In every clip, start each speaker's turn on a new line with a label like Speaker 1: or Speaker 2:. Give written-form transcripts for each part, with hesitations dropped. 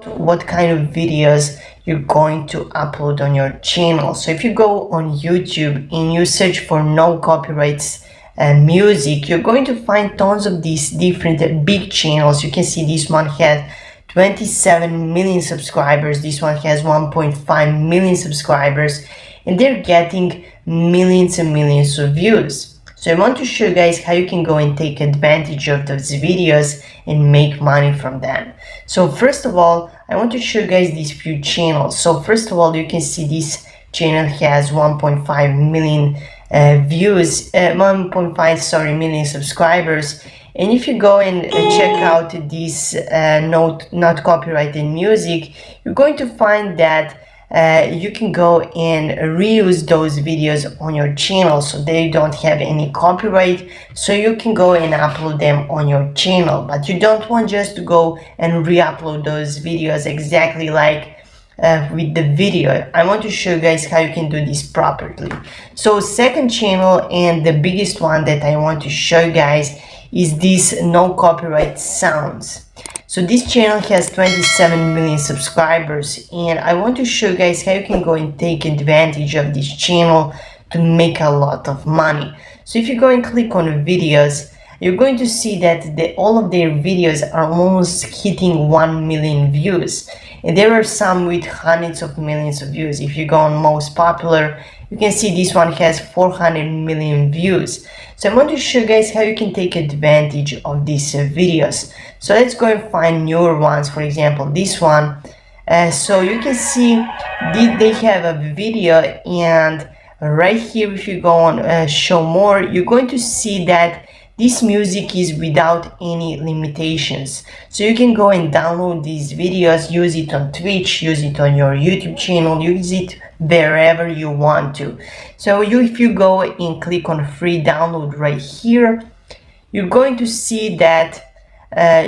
Speaker 1: what kind of videos you're going to upload on your channel. So if you go on YouTube and you search for no copyrights music, you're going to find tons of these different big channels. You can see this one has 27 million subscribers, this one has 1.5 million subscribers, and they're getting millions and millions of views. So I want to show you guys how you can go and take advantage of those videos and make money from them. So first of all, I want to show you guys these few channels. So first of all, you can see this channel has 1.5 million views, 1.5 million subscribers. And if you go and check out this not copyrighted music, you're going to find that you can go and reuse those videos on your channel, so they don't have any copyright, so you can go and upload them on your channel. But you don't want just to go and re-upload those videos exactly like with the video. I want to show you guys how you can do this properly. So second channel, and the biggest one that I want to show you guys, is this no copyright sounds. So this channel has 27 million subscribers, and I want to show you guys how you can go and take advantage of this channel to make a lot of money. So if you go and click on videos, you're going to see that all of their videos are almost hitting 1 million views, and there are some with hundreds of millions of views. If you go on most popular, you can see this one has 400 million views. So I want to show you guys how you can take advantage of these videos. So let's go and find newer ones. For example, this one. So you can see they have a video, and right here, if you go on show more, you're going to see that this music is without any limitations. So you can go and download these videos, use it on Twitch, use it on your YouTube channel, use it wherever you want to. So if you go and click on free download right here, you're going to see that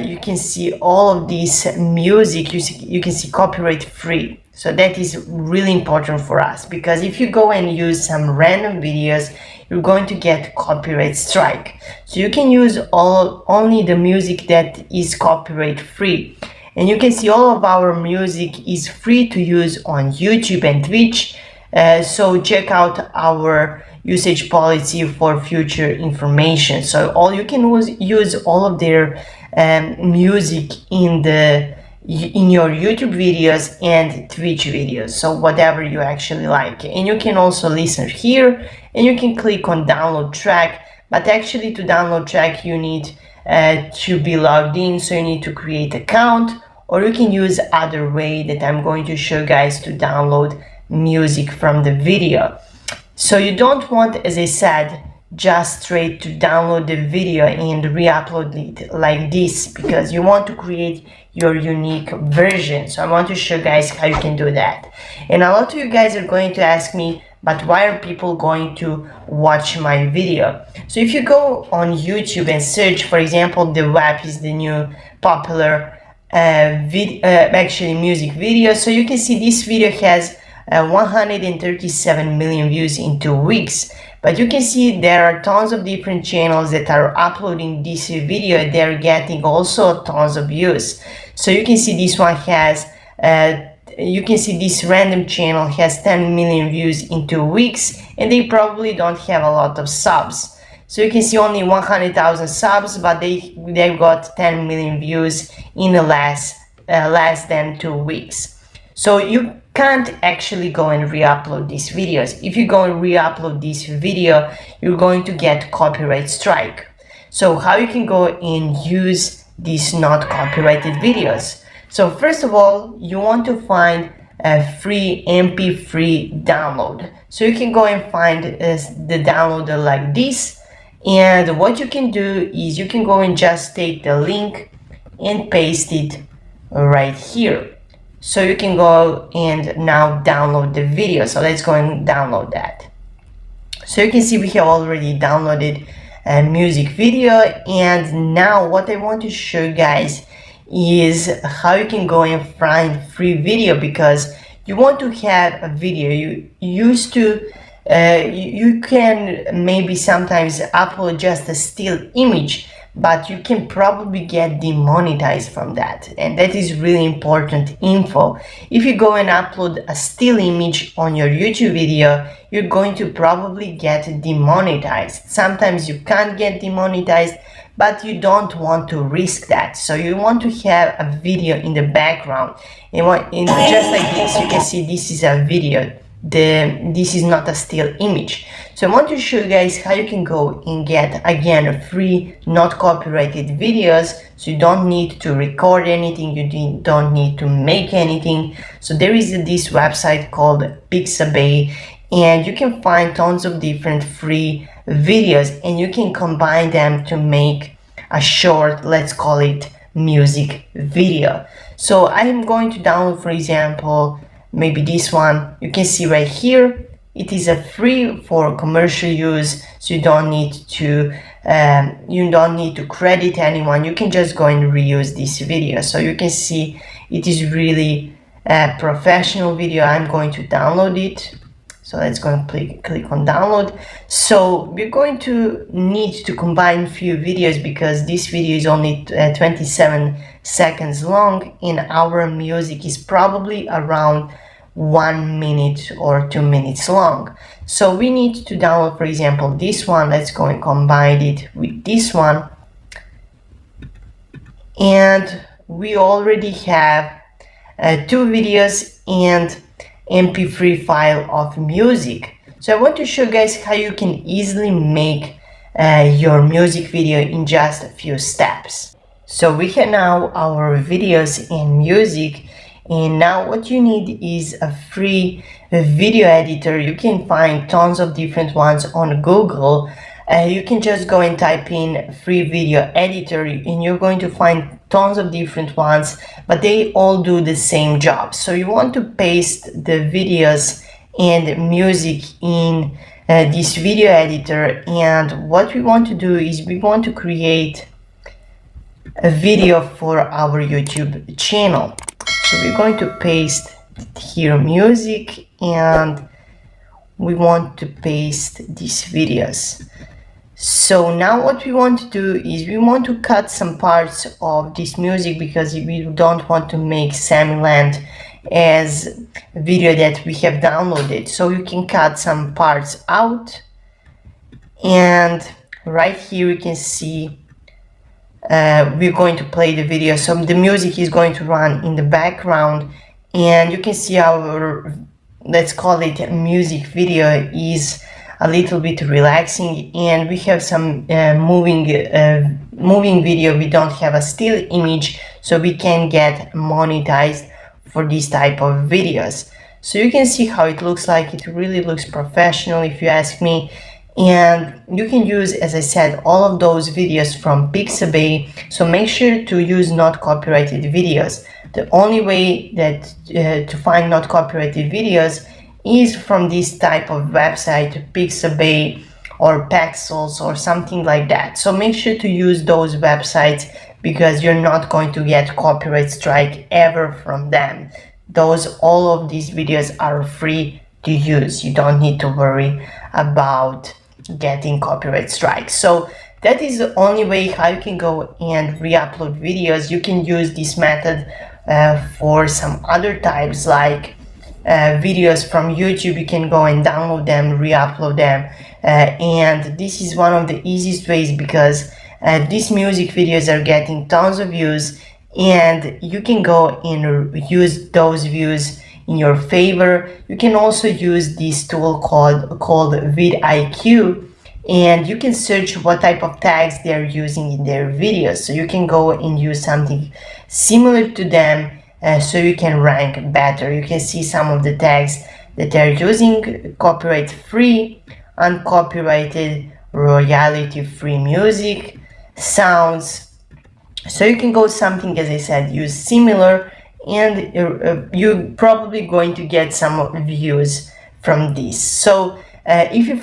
Speaker 1: you can see all of this music. You can see copyright free. So that is really important for us, because if you go and use some random videos, you're going to get copyright strike. So you can use only the music that is copyright free. And you can see all of our music is free to use on YouTube and Twitch. So check out our usage policy for future information. So you can use all of their music in your YouTube videos and Twitch videos, so whatever you actually like. And you can also listen here, and you can click on download track, but actually to download track you need to be logged in, so you need to create an account, or you can use other way that I'm going to show you guys to download music from the video. So you don't want, as I said, just straight to download the video and re-upload it like this, because you want to create your unique version. So I want to show you guys how you can do that. And a lot of you guys are going to ask me, but why are people going to watch my video? So if you go on YouTube and search, for example, the WAP is the new popular actually music video. So you can see this video has 137 million views in 2 weeks. But you can see there are tons of different channels that are uploading this video. They're getting also tons of views. So you can see this one has, you can see this random channel has 10 million views in 2 weeks, and they probably don't have a lot of subs. So you can see only 100,000 subs, but they've got 10 million views in the less than 2 weeks. So you can't actually go and re-upload these videos. If you go and re-upload this video, you're going to get copyright strike. So how you can go and use these not copyrighted videos? So first of all, you want to find a free MP3 download. So you can go and find the downloader like this, and what you can do is you can go and just take the link and paste it right here. So you can go and now download the video. So let's go and download that. So you can see we have already downloaded a music video, and now what I want to show you guys is how you can go and find free video, because you want to have a video. You used to you can maybe sometimes upload just a still image, but you can probably get demonetized from that, and that is really important info. If you go and upload a still image on your YouTube video, you're going to probably get demonetized. Sometimes you can't get demonetized, but you don't want to risk that. So you want to have a video in the background, and just like this, you can see this is a video. This is not a still image. So I want to show you guys how you can go and get, again, free, not copyrighted videos. So you don't need to record anything, you don't need to make anything. So there is this website called Pixabay, and you can find tons of different free videos, and you can combine them to make a short, let's call it, music video. So I'm going to download, for example, maybe this one. You can see right here, it is a free for commercial use, so you don't need to credit anyone. You can just go and reuse this video. So you can see it is really a professional video. I'm going to download it. So let's go and click on download. So we're going to need to combine few videos because this video is only 27 seconds long, and our music is probably around 1 minute or 2 minutes long. So we need to download, for example, this one. Let's go and combine it with this one. And we already have 2 videos and MP3 file of music. So I want to show you guys how you can easily make your music video in just a few steps. So we have now our videos and music, and now what you need is a free video editor. You can find tons of different ones on Google. You can just go and type in free video editor, and you're going to find tons of different ones, but they all do the same job. So you want to paste the videos and music in this video editor, and what we want to do is we want to create a video for our YouTube channel. So we're going to paste here music, and we want to paste these videos. So now what we want to do is we want to cut some parts of this music because we don't want to make semi-length as video that we have downloaded. So you can cut some parts out, and right here you can see we're going to play the video. So the music is going to run in the background, and you can see our, let's call it, music video is a little bit relaxing, and we have some moving video. We don't have a still image, so we can get monetized for this type of videos. So you can see how it looks like. It really looks professional, if you ask me. And you can use, as I said, all of those videos from Pixabay. So make sure to use not copyrighted videos. The only way that to find not copyrighted videos is from this type of website, Pixabay or Pexels or something like that. So make sure to use those websites because you're not going to get copyright strike ever from them. All of these videos are free to use. You don't need to worry about getting copyright strikes. So that is the only way how you can go and re-upload videos. You can use this method for some other types, like videos from YouTube. You can go and download them, re-upload them, and this is one of the easiest ways because these music videos are getting tons of views, and you can go and use those views in your favor. You can also use this tool called vidIQ, and you can search what type of tags they're using in their videos. So you can go and use something similar to them, so you can rank better. You can see some of the tags that they're using: copyright free, uncopyrighted, royalty free music, sounds. So you can go something, as I said, use similar, and you're probably going to get some views from this. So if you